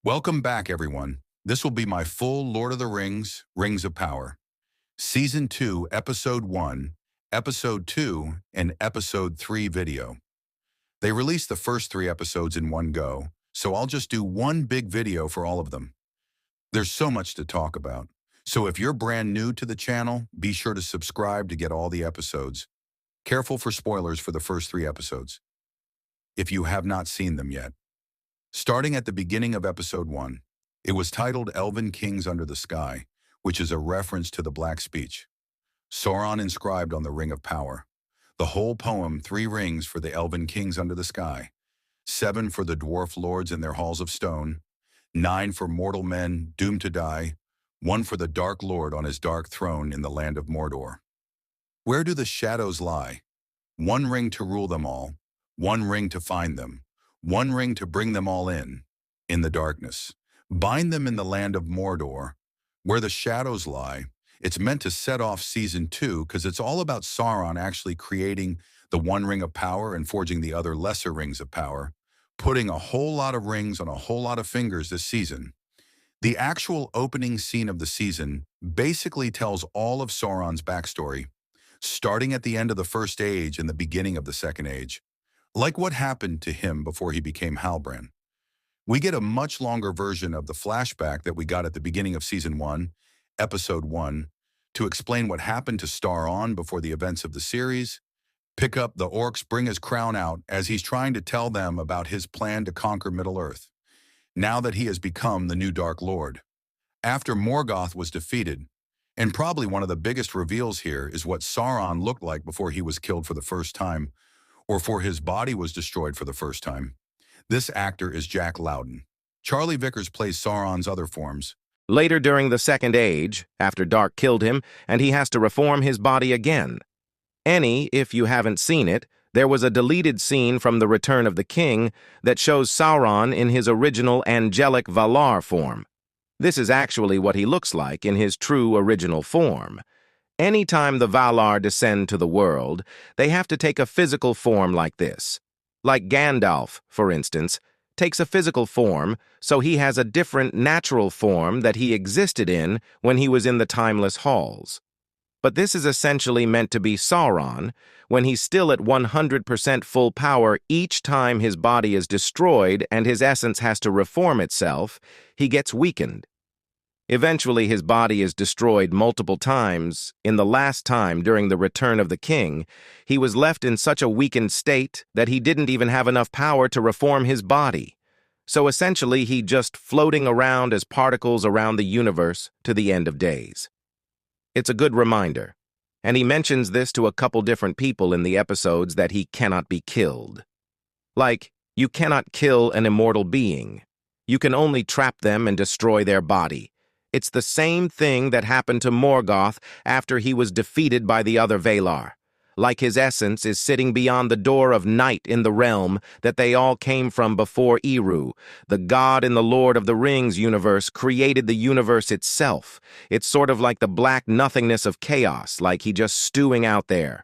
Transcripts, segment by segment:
Welcome back, everyone. This will be my full Lord of the Rings, Rings of Power. Season 2, Episode 1, Episode 2, and Episode 3 video. They released the first 3 episodes in one go, so I'll just do one big video for all of them. There's so much to talk about. So if you're brand new to the channel, be sure to subscribe to get all the episodes. Careful for spoilers for the first 3 episodes, if you have not seen them yet. Starting at the beginning of Episode 1, it was titled Elven Kings Under the Sky, which is a reference to the Black Speech. Sauron inscribed on the Ring of Power. The whole poem, 3 rings for the Elven Kings under the sky, 7 for the Dwarf Lords in their halls of stone, 9 for mortal men doomed to die, 1 for the Dark Lord on his dark throne in the land of Mordor. Where do the shadows lie? 1 ring to rule them all, 1 ring to find them, 1 ring to bring them all in the darkness. Bind them in the land of Mordor, where the shadows lie. It's meant to set off Season 2 because it's all about Sauron actually creating the 1 ring of power and forging the other lesser rings of power, putting a whole lot of rings on a whole lot of fingers this season. The actual opening scene of the season basically tells all of Sauron's backstory, starting at the end of the First Age and the beginning of the Second Age, like what happened to him before he became Halbrand. We get a much longer version of the flashback that we got at the beginning of Season 1, Episode 1, to explain what happened to Sauron before the events of the series, pick up the orcs, bring his crown out as he's trying to tell them about his plan to conquer Middle-earth, now that he has become the new Dark Lord. After Morgoth was defeated, and probably one of the biggest reveals here is what Sauron looked like before he was killed for the first time, or for his body was destroyed for the first time. This actor is Jack Lowden. Charlie Vickers plays Sauron's other forms. Later during the Second Age, after Dark killed him, and he has to reform his body again. If you haven't seen it, there was a deleted scene from The Return of the King that shows Sauron in his original angelic Valar form. This is actually what he looks like in his true original form. Anytime the Valar descend to the world, they have to take a physical form like this. Like Gandalf, for instance, takes a physical form, so he has a different natural form that he existed in when he was in the timeless halls. But this is essentially meant to be Sauron when he's still at 100% full power each time his body is destroyed and his essence has to reform itself, he gets weakened. Eventually, his body is destroyed multiple times. In the last time, during the Return of the King, he was left in such a weakened state that he didn't even have enough power to reform his body. So essentially, he just floating around as particles around the universe to the end of days. It's a good reminder, and he mentions this to a couple different people in the episodes that he cannot be killed. Like, you cannot kill an immortal being. You can only trap them and destroy their body. It's the same thing that happened to Morgoth after he was defeated by the other Valar. Like his essence is sitting beyond the door of night in the realm that they all came from before Eru. The God in the Lord of the Rings universe created the universe itself. It's sort of like the black nothingness of chaos, like he just stewing out there.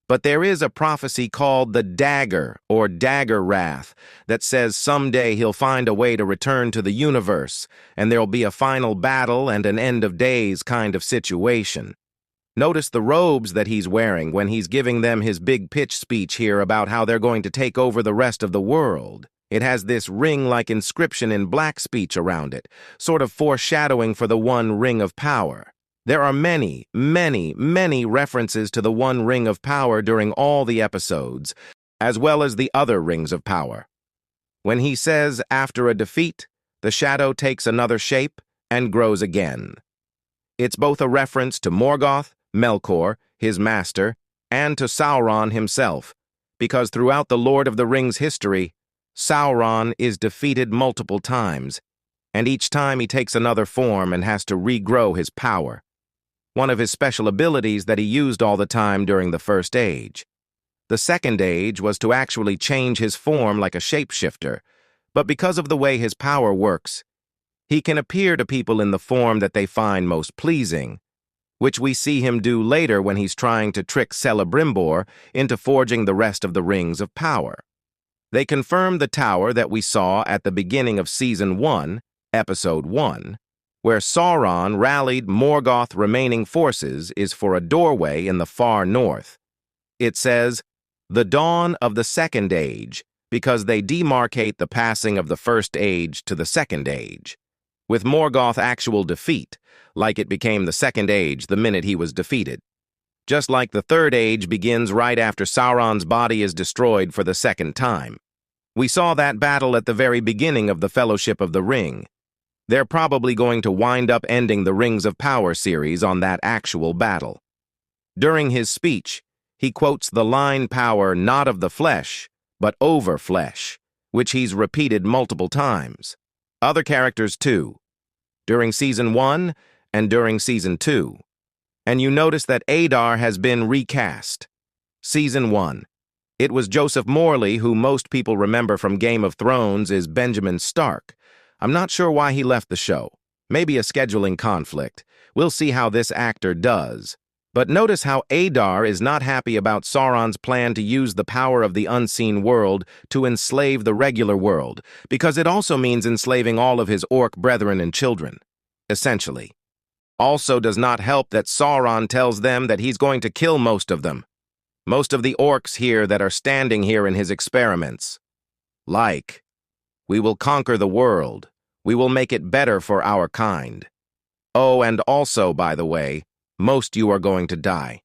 But there is a prophecy called the Dagger, or Dagger Wrath, that says someday he'll find a way to return to the universe, and there'll be a final battle and an end of days kind of situation. Notice the robes that he's wearing when he's giving them his big pitch speech here about how they're going to take over the rest of the world. It has this ring-like inscription in black speech around it, sort of foreshadowing for the 1 ring of power. There are many, many, many references to the 1 ring of power during all the episodes, as well as the other rings of power. When he says, after a defeat, the shadow takes another shape and grows again. It's both a reference to Morgoth, Melkor, his master, and to Sauron himself, because throughout the Lord of the Rings history, Sauron is defeated multiple times, and each time he takes another form and has to regrow his power. One of his special abilities that he used all the time during the First Age. The Second Age was to actually change his form like a shapeshifter, but because of the way his power works, he can appear to people in the form that they find most pleasing, which we see him do later when he's trying to trick Celebrimbor into forging the rest of the Rings of Power. They confirm the tower that we saw at the beginning of Season 1, Episode 1, where Sauron rallied Morgoth remaining forces is for a doorway in the far north. It says, "The dawn of the Second Age," because they demarcate the passing of the First Age to the Second Age, with Morgoth actual defeat, like it became the Second Age the minute he was defeated. Just like the Third Age begins right after Sauron's body is destroyed for the second time. We saw that battle at the very beginning of the Fellowship of the Ring. They're probably going to wind up ending the Rings of Power series on that actual battle. During his speech, he quotes the line "power not of the flesh, but over flesh," which he's repeated multiple times. Other characters too, during Season 1 and during Season 2. And you notice that Adar has been recast. Season 1. It was Joseph Morley, who most people remember from Game of Thrones, is Benjamin Stark. I'm not sure why he left the show. Maybe a scheduling conflict. We'll see how this actor does. But notice how Adar is not happy about Sauron's plan to use the power of the unseen world to enslave the regular world, because it also means enslaving all of his orc brethren and children, essentially. Also does not help that Sauron tells them that he's going to kill most of them. Most of the orcs here that are standing here in his experiments. Like, "We will conquer the world. We will make it better for our kind. Oh, and also, by the way, most you are going to die."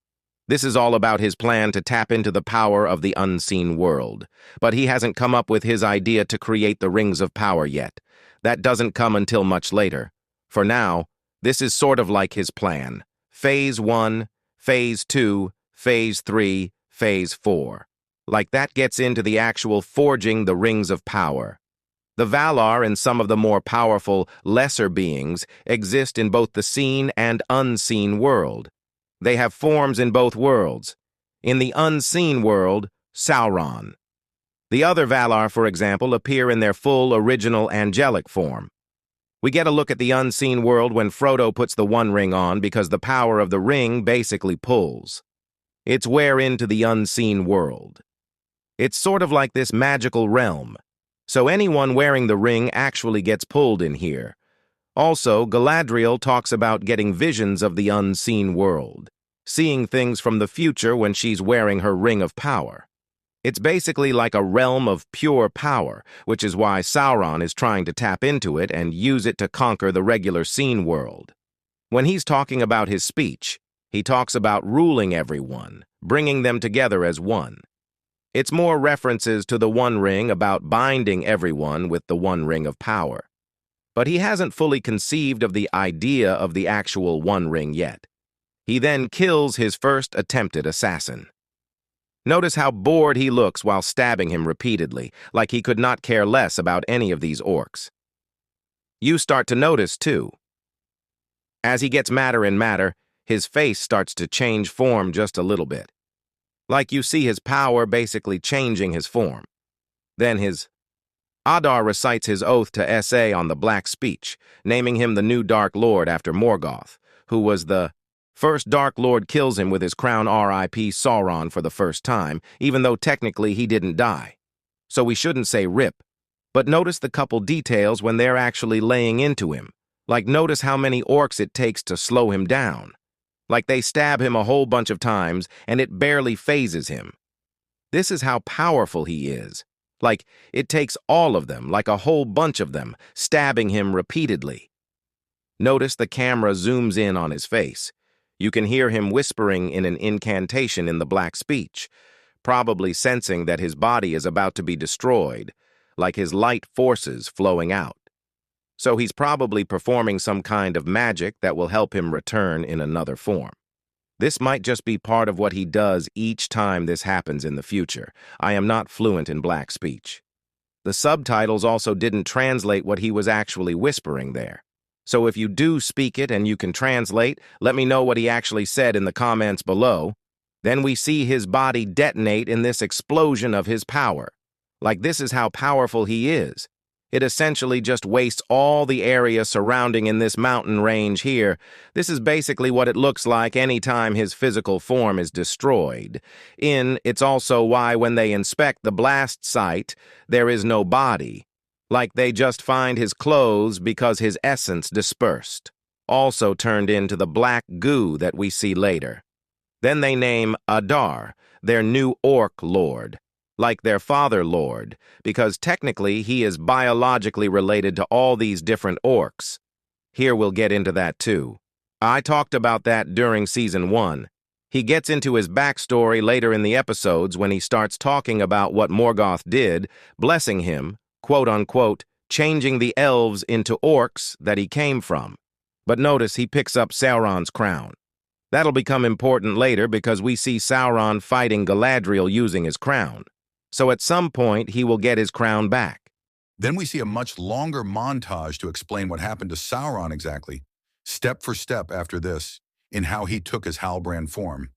This is all about his plan to tap into the power of the unseen world. But he hasn't come up with his idea to create the Rings of Power yet. That doesn't come until much later. For now, this is sort of like his plan. Phase 1, Phase 2, Phase 3, Phase 4. Like that gets into the actual forging the Rings of Power. The Valar and some of the more powerful, lesser beings exist in both the seen and unseen world. They have forms in both worlds. In the unseen world, Sauron. The other Valar, for example, appear in their full original angelic form. We get a look at the unseen world when Frodo puts the One Ring on because the power of the ring basically pulls. It's where into the unseen world. It's sort of like this magical realm. So anyone wearing the ring actually gets pulled in here. Also, Galadriel talks about getting visions of the unseen world, seeing things from the future when she's wearing her Ring of Power. It's basically like a realm of pure power, which is why Sauron is trying to tap into it and use it to conquer the regular seen world. When he's talking about his speech, he talks about ruling everyone, bringing them together as one. It's more references to the One Ring about binding everyone with the One Ring of Power. But he hasn't fully conceived of the idea of the actual One Ring yet. He then kills his first attempted assassin. Notice how bored he looks while stabbing him repeatedly, like he could not care less about any of these orcs. You start to notice, too. As he gets madder and madder, his face starts to change form just a little bit. Like you see his power basically changing his form. Then Adar recites his oath to S.A. on the Black Speech, naming him the new Dark Lord after Morgoth, who was the first Dark Lord, kills him with his crown R.I.P. Sauron for the first time, even though technically he didn't die. So we shouldn't say RIP. But notice the couple details when they're actually laying into him. Like notice how many orcs it takes to slow him down. Like they stab him a whole bunch of times and it barely phases him. This is how powerful he is. Like it takes all of them, like a whole bunch of them, stabbing him repeatedly. Notice the camera zooms in on his face. You can hear him whispering in an incantation in the Black Speech, probably sensing that his body is about to be destroyed, like his light forces flowing out. So he's probably performing some kind of magic that will help him return in another form. This might just be part of what he does each time this happens in the future. I am not fluent in Black Speech. The subtitles also didn't translate what he was actually whispering there. So if you do speak it and you can translate, let me know what he actually said in the comments below. Then we see his body detonate in this explosion of his power. Like this is how powerful he is. It essentially just wastes all the area surrounding in this mountain range here. This is basically what it looks like any time his physical form is destroyed. It's also why when they inspect the blast site, there is no body. Like they just find his clothes because his essence dispersed, also turned into the black goo that we see later. Then they name Adar, their new orc lord, like their father lord, because technically he is biologically related to all these different orcs. Here we'll get into that too. I talked about that during Season 1. He gets into his backstory later in the episodes when he starts talking about what Morgoth did, blessing him, quote-unquote, changing the elves into orcs that he came from. But notice he picks up Sauron's crown. That'll become important later because we see Sauron fighting Galadriel using his crown. So at some point, he will get his crown back. Then we see a much longer montage to explain what happened to Sauron exactly, step for step after this, in how he took his Halbrand form.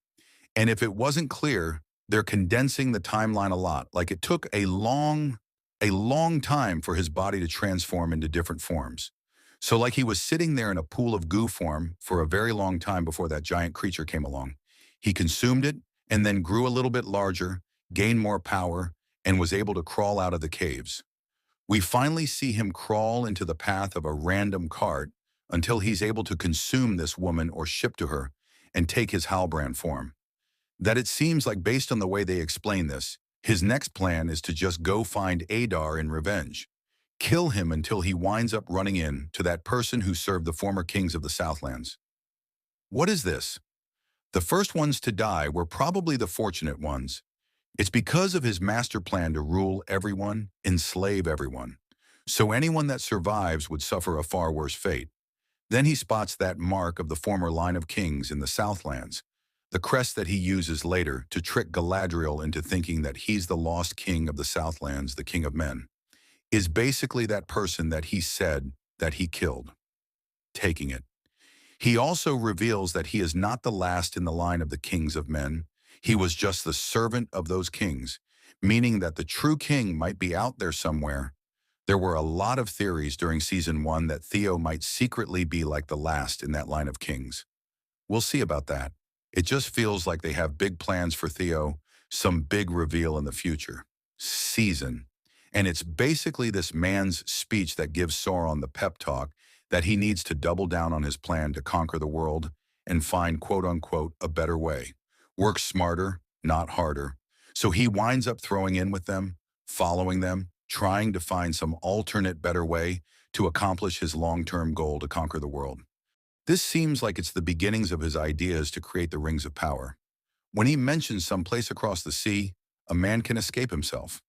And if it wasn't clear, they're condensing the timeline a lot. Like it took a long time for his body to transform into different forms. So like he was sitting there in a pool of goo form for a very long time before that giant creature came along. He consumed it and then grew a little bit larger, gained more power, and was able to crawl out of the caves. We finally see him crawl into the path of a random cart until he's able to consume this woman or ship to her and take his Halbrand form. That it seems like based on the way they explain this, his next plan is to just go find Adar in revenge. Kill him until he winds up running in to that person who served the former kings of the Southlands. What is this? The first ones to die were probably the fortunate ones. It's because of his master plan to rule everyone, enslave everyone. So anyone that survives would suffer a far worse fate. Then he spots that mark of the former line of kings in the Southlands, the crest that he uses later to trick Galadriel into thinking that he's the lost king of the Southlands, the king of men, is basically that person that he said that he killed, taking it. He also reveals that he is not the last in the line of the kings of men. He was just the servant of those kings, meaning that the true king might be out there somewhere. There were a lot of theories during Season 1 that Theo might secretly be like the last in that line of kings. We'll see about that. It just feels like they have big plans for Theo, some big reveal in the future. Season. And it's basically this man's speech that gives Sauron the pep talk that he needs to double down on his plan to conquer the world and find, quote-unquote, a better way. Work smarter, not harder. So he winds up throwing in with them, following them, trying to find some alternate better way to accomplish his long-term goal to conquer the world. This seems like it's the beginnings of his ideas to create the Rings of Power. When he mentions some place across the sea, a man can escape himself.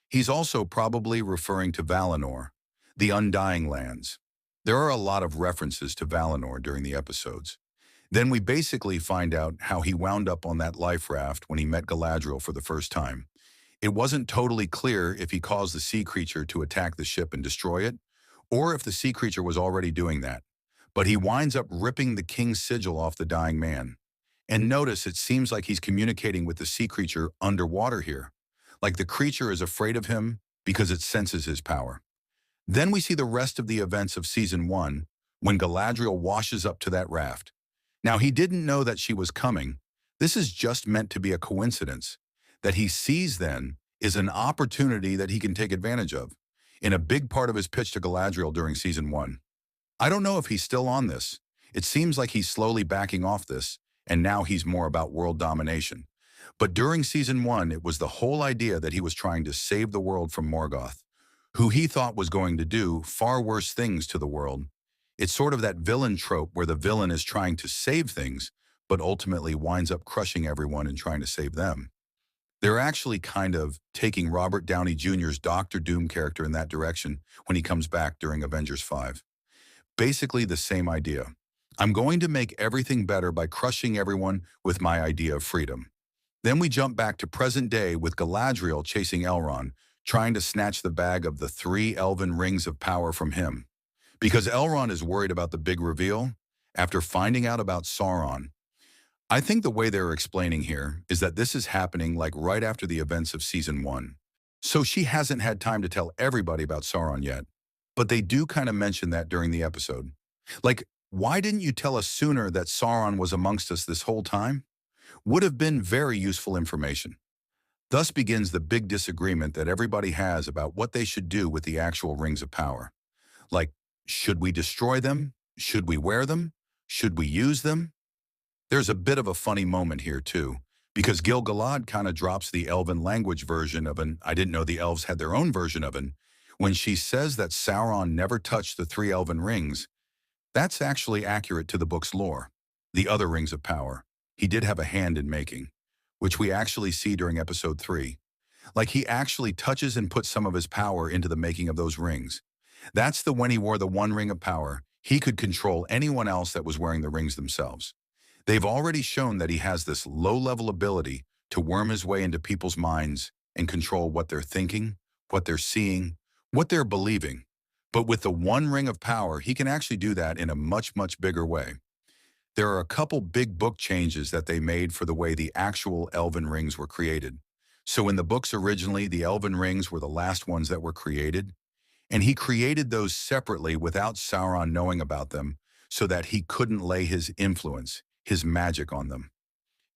He's also probably referring to Valinor, the Undying Lands. There are a lot of references to Valinor during the episodes. Then we basically find out how he wound up on that life raft when he met Galadriel for the first time. It wasn't totally clear if he caused the sea creature to attack the ship and destroy it, or if the sea creature was already doing that. But he winds up ripping the king's sigil off the dying man. And notice it seems like he's communicating with the sea creature underwater here. Like the creature is afraid of him because it senses his power. Then we see the rest of the events of Season 1 when Galadriel washes up to that raft. Now, he didn't know that she was coming. This is just meant to be a coincidence. That he sees then is an opportunity that he can take advantage of in a big part of his pitch to Galadriel during Season 1. I don't know if he's still on this. It seems like he's slowly backing off this, and now he's more about world domination. But during Season 1, it was the whole idea that he was trying to save the world from Morgoth, who he thought was going to do far worse things to the world. It's sort of that villain trope where the villain is trying to save things, but ultimately winds up crushing everyone and trying to save them. They're actually kind of taking Robert Downey Jr.'s Doctor Doom character in that direction when he comes back during Avengers 5. Basically the same idea. I'm going to make everything better by crushing everyone with my idea of freedom. Then we jump back to present day with Galadriel chasing Elrond, trying to snatch the bag of the 3 elven rings of power from him. Because Elrond is worried about the big reveal, after finding out about Sauron. I think the way they're explaining here is that this is happening like right after the events of Season 1. So she hasn't had time to tell everybody about Sauron yet. But they do kind of mention that during the episode. Like, why didn't you tell us sooner that Sauron was amongst us this whole time? Would have been very useful information. Thus begins the big disagreement that everybody has about what they should do with the actual Rings of Power. Like, should we destroy them? Should we wear them? Should we use them? There's a bit of a funny moment here, too, because Gil-galad kind of drops the elven language version of an I didn't know the elves had their own version of an when she says that Sauron never touched the three elven rings. That's actually accurate to the book's lore. The other Rings of Power, he did have a hand in making, which we actually see during episode 3. Like he actually touches and puts some of his power into the making of those rings. That's the when he wore the one ring of power, he could control anyone else that was wearing the rings themselves. They've already shown that he has this low-level ability to worm his way into people's minds and control what they're thinking, what they're seeing, what they're believing. But with the one ring of power, he can actually do that in a much, much bigger way. There are a couple big book changes that they made for the way the actual elven rings were created. So in the books originally, the elven rings were the last ones that were created, and he created those separately without Sauron knowing about them so that he couldn't lay his influence, his magic on them.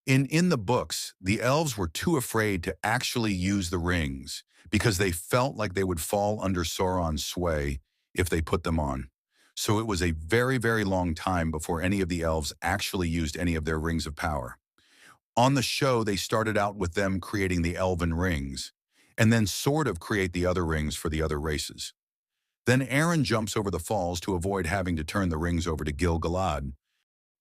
In the books, the elves were too afraid to actually use the rings because they felt like they would fall under Sauron's sway if they put them on. So it was a very, very long time before any of the elves actually used any of their rings of power. On the show, they started out with them creating the elven rings, and then sort of create the other rings for the other races. Then Aaron jumps over the falls to avoid having to turn the rings over to Gil-galad,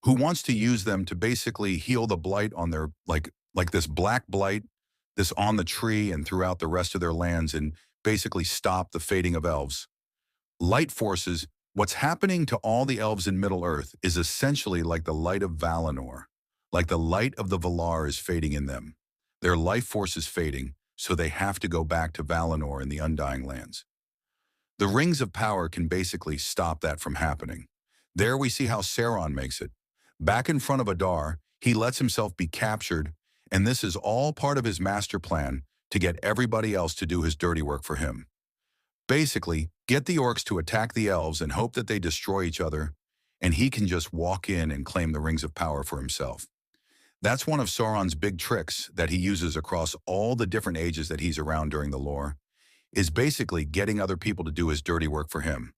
who wants to use them to basically heal the blight on their, like this black blight, this on the tree and throughout the rest of their lands, and basically stop the fading of elves. Light forces, what's happening to all the elves in Middle-earth is essentially like the light of Valinor, like the light of the Valar is fading in them. Their life force is fading, so they have to go back to Valinor in the Undying Lands. The Rings of Power can basically stop that from happening. There we see how Sauron makes it. Back in front of Adar, he lets himself be captured, and this is all part of his master plan to get everybody else to do his dirty work for him. Basically, get the orcs to attack the elves and hope that they destroy each other, and he can just walk in and claim the Rings of Power for himself. That's one of Sauron's big tricks that he uses across all the different ages that he's around during the lore, is basically getting other people to do his dirty work for him.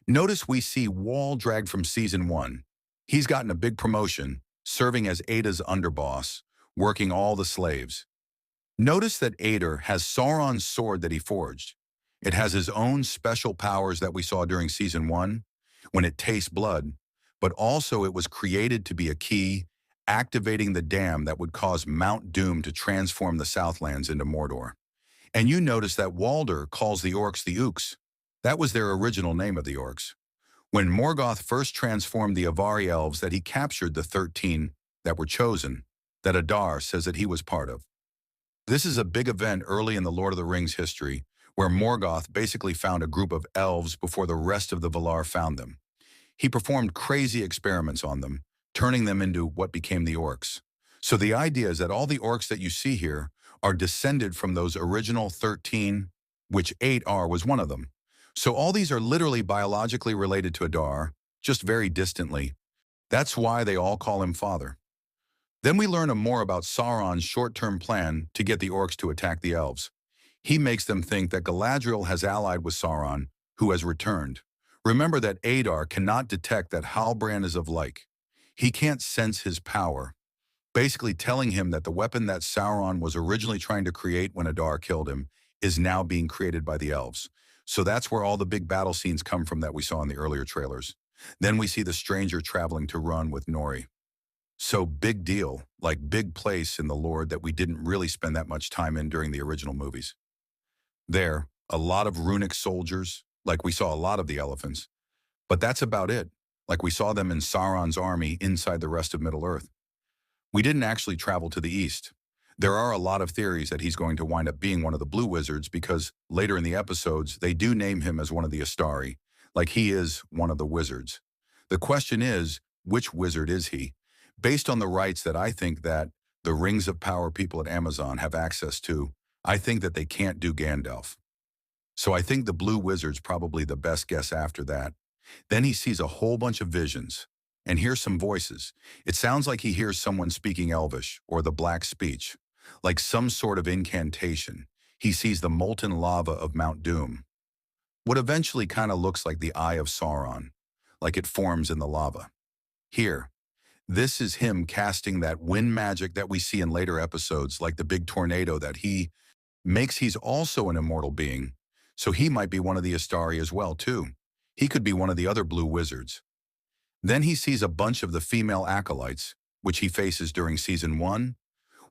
Notice we see Wall dragged from Season 1. He's gotten a big promotion, serving as Ada's underboss, working all the slaves. Notice that Adar has Sauron's sword that he forged. It has his own special powers that we saw during Season 1, when it tastes blood, but also it was created to be a key, activating the dam that would cause Mount Doom to transform the Southlands into Mordor. And you notice that Walder calls the orcs the Ooks. That was their original name of the orcs. When Morgoth first transformed the Avari elves that he captured the 13 that were chosen, that Adar says that he was part of. This is a big event early in the Lord of the Rings history, where Morgoth basically found a group of elves before the rest of the Valar found them. He performed crazy experiments on them, turning them into what became the orcs. So the idea is that all the orcs that you see here are descended from those original 13, which Adar was one of them. So all these are literally biologically related to Adar, just very distantly. That's why they all call him father. Then we learn more about Sauron's short-term plan to get the orcs to attack the elves. He makes them think that Galadriel has allied with Sauron, who has returned. Remember that Adar cannot detect that Halbrand is of like. He can't sense his power, basically telling him that the weapon that Sauron was originally trying to create when Adar killed him is now being created by the elves. So that's where all the big battle scenes come from that we saw in the earlier trailers. Then we see the stranger traveling to Run with Nori. So big deal, like big place in the lore that we didn't really spend that much time in during the original movies. There, a lot of runic soldiers, like we saw a lot of the elephants. But that's about it, like we saw them in Sauron's army inside the rest of Middle-earth. We didn't actually travel to the east. There are a lot of theories that he's going to wind up being one of the Blue Wizards because later in the episodes, they do name him as one of the Astari, like he is one of the wizards. The question is, which wizard is he? Based on the rights that I think that the Rings of Power people at Amazon have access to, I think that they can't do Gandalf. So I think the Blue Wizard's probably the best guess after that. Then he sees a whole bunch of visions and hears some voices. It sounds like he hears someone speaking Elvish or the Black Speech, like some sort of incantation. He sees the molten lava of Mount Doom, what eventually kind of looks like the Eye of Sauron, like it forms in the lava. Here, this is him casting that wind magic that we see in later episodes, like the big tornado that he makes. He's also an immortal being, so he might be one of the Astari as well, too. He could be one of the other blue wizards. Then he sees a bunch of the female acolytes, which he faces during Season 1,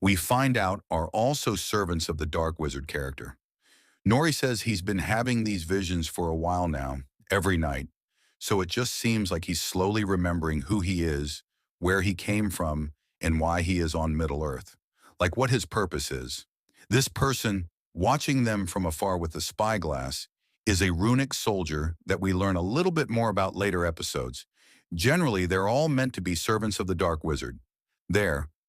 we find out are also servants of the Dark Wizard character. Nori says he's been having these visions for a while now, every night, so it just seems like he's slowly remembering who he is, where he came from, and why he is on Middle-earth, like what his purpose is. This person, watching them from afar with the spyglass, is a runic soldier that we learn a little bit more about later episodes. Generally, they're all meant to be servants of the Dark Wizard.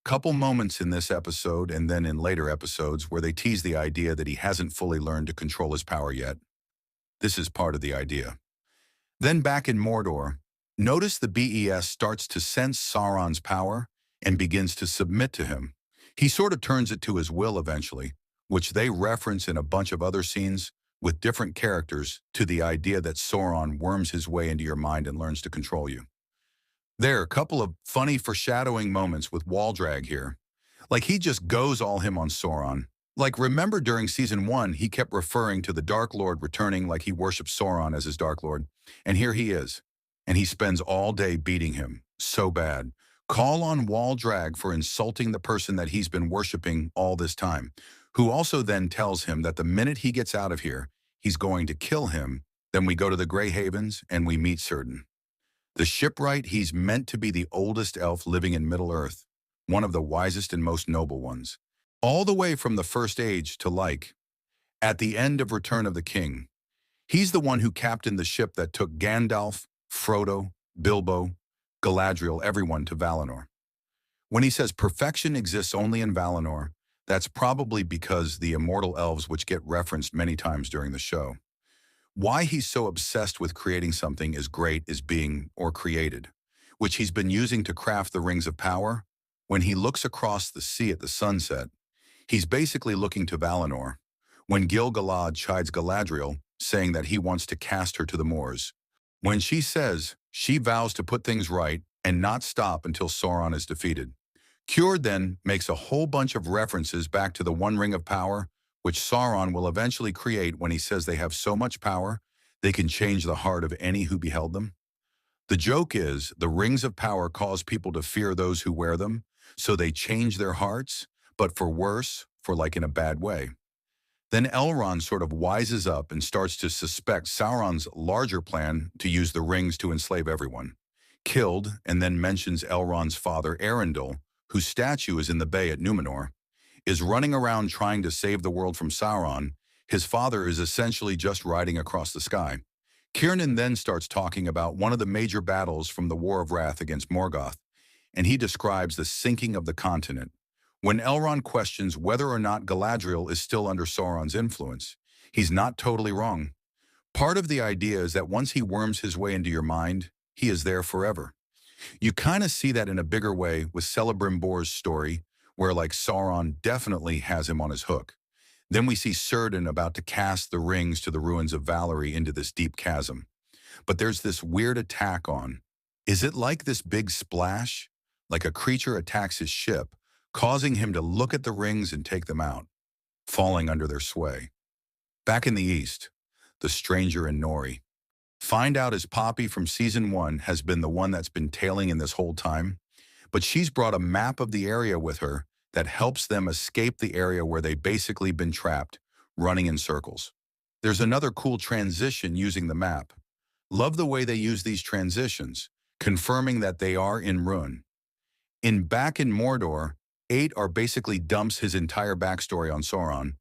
Couple moments in this episode and then in later episodes where they tease the idea that he hasn't fully learned to control his power yet. This is part of the idea. Then back in Mordor, notice the BES starts to sense Sauron's power and begins to submit to him. He sort of turns it to his will eventually, which they reference in a bunch of other scenes with different characters to the idea that Sauron worms his way into your mind and learns to control you. There are a couple of funny foreshadowing moments with Waldrag here. Like he just goes all him on Sauron. Like remember during Season 1, he kept referring to the Dark Lord returning like he worships Sauron as his Dark Lord. And here he is. And he spends all day beating him. So bad. Call on Waldrag for insulting the person that he's been worshiping all this time, who also then tells him that the minute he gets out of here, he's going to kill him. Then we go to the Grey Havens and we meet Círdan. The shipwright, he's meant to be the oldest elf living in Middle-earth, one of the wisest and most noble ones. All the way from the First Age to at the end of Return of the King. He's the one who captained the ship that took Gandalf, Frodo, Bilbo, Galadriel, everyone to Valinor. When he says perfection exists only in Valinor, that's probably because the immortal elves which get referenced many times during the show. Why he's so obsessed with creating something as great as being or created, which he's been using to craft the Rings of Power. When he looks across the sea at the sunset, he's basically looking to Valinor. When Gil-galad chides Galadriel, saying that he wants to cast her to the moors. When she says she vows to put things right and not stop until Sauron is defeated. Círdan then makes a whole bunch of references back to the One Ring of Power, which Sauron will eventually create when he says they have so much power, they can change the heart of any who beheld them. The joke is, the Rings of Power cause people to fear those who wear them, so they change their hearts, but for worse, for like in a bad way. Then Elrond sort of wises up and starts to suspect Sauron's larger plan to use the rings to enslave everyone. Killed, and then mentions Elrond's father Arundel, whose statue is in the bay at Númenor, is running around trying to save the world from Sauron. His father is essentially just riding across the sky. Círdan then starts talking about one of the major battles from the War of Wrath against Morgoth, and he describes the sinking of the continent. When Elrond questions whether or not Galadriel is still under Sauron's influence, he's not totally wrong. Part of the idea is that once he worms his way into your mind, he is there forever. You kind of see that in a bigger way with Celebrimbor's story, where like Sauron definitely has him on his hook. Then we see Círdan about to cast the rings to the ruins of Valyrie into this deep chasm. But there's this weird attack on. Is it like this big splash? Like a creature attacks his ship, causing him to look at the rings and take them out, falling under their sway. Back in the east, the stranger in Nori. Find out as Poppy from Season 1 has been the one that's been tailing in this whole time, but she's brought a map of the area with her that helps them escape the area where they've basically been trapped, running in circles. There's another cool transition using the map. Love the way they use these transitions, confirming that they are in Rhûn. Back in Mordor, Adar basically dumps his entire backstory on Sauron,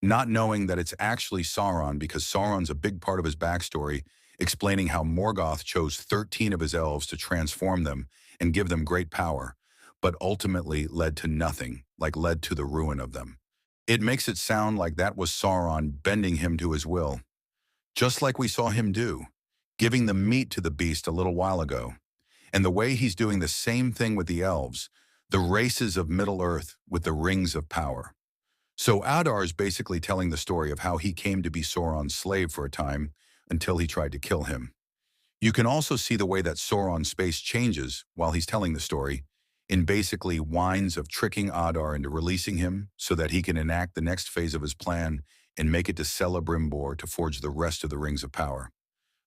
not knowing that it's actually Sauron because Sauron's a big part of his backstory, explaining how Morgoth chose 13 of his elves to transform them and give them great power, but ultimately led to nothing, like led to the ruin of them. It makes it sound like that was Sauron bending him to his will, just like we saw him do, giving the meat to the beast a little while ago. And the way he's doing the same thing with the elves, the races of Middle-earth with the rings of power. So Adar is basically telling the story of how he came to be Sauron's slave for a time until he tried to kill him. You can also see the way that Sauron's face changes while he's telling the story, in basically whines of tricking Adar into releasing him so that he can enact the next phase of his plan and make it to Celebrimbor to forge the rest of the Rings of Power.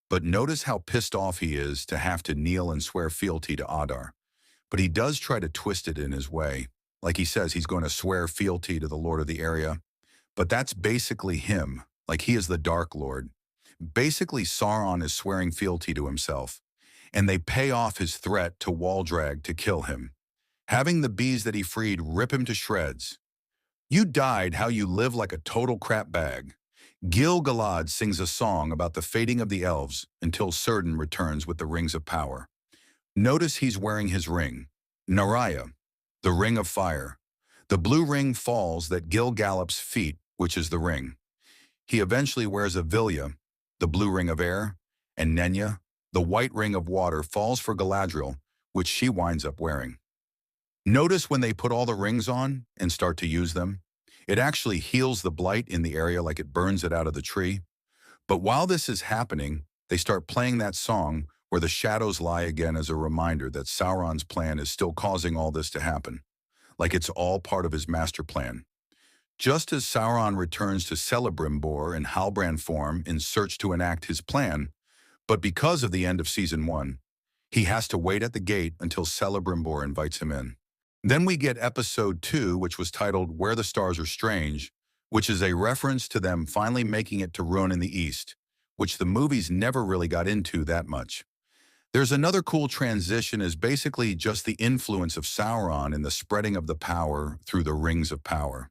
But notice how pissed off he is to have to kneel and swear fealty to Adar. But he does try to twist it in his way. Like he says he's going to swear fealty to the Lord of the area. But that's basically him, like he is the Dark Lord. Basically, Sauron is swearing fealty to himself, and they pay off his threat to Waldrag to kill him, having the bees that he freed rip him to shreds. You died how you live like a total crap bag. Gil-galad sings a song about the fating of the elves until Círdan returns with the Rings of Power. Notice he's wearing his ring, Naraya, the Ring of Fire. The blue ring falls at Gil-galap's feet, which is the ring. He eventually wears a Vilya, the blue ring of air, and Nenya, the white ring of water, falls for Galadriel, which she winds up wearing. Notice when they put all the rings on and start to use them, it actually heals the blight in the area like it burns it out of the tree. But while this is happening, they start playing that song where the shadows lie again as a reminder that Sauron's plan is still causing all this to happen, like it's all part of his master plan. Just as Sauron returns to Celebrimbor in Halbrand form in search to enact his plan, but because of the end of Season 1, he has to wait at the gate until Celebrimbor invites him in. Then we get Episode 2, which was titled Where the Stars Are Strange, which is a reference to them finally making it to Rhûn in the East, which the movies never really got into that much. There's another cool transition is basically just the influence of Sauron in the spreading of the power through the Rings of Power.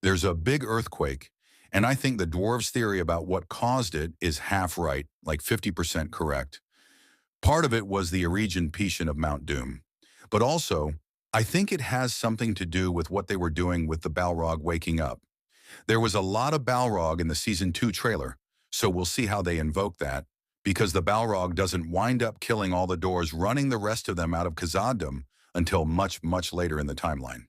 There's a big earthquake, and I think the dwarves' theory about what caused it is half right, like 50% correct. Part of it was the Eregion Pishon of Mount Doom. But also, I think it has something to do with what they were doing with the Balrog waking up. There was a lot of Balrog in the Season 2 trailer, so we'll see how they invoke that, because the Balrog doesn't wind up killing all the Dwarves, running the rest of them out of Khazad-dûm until much, much later in the timeline.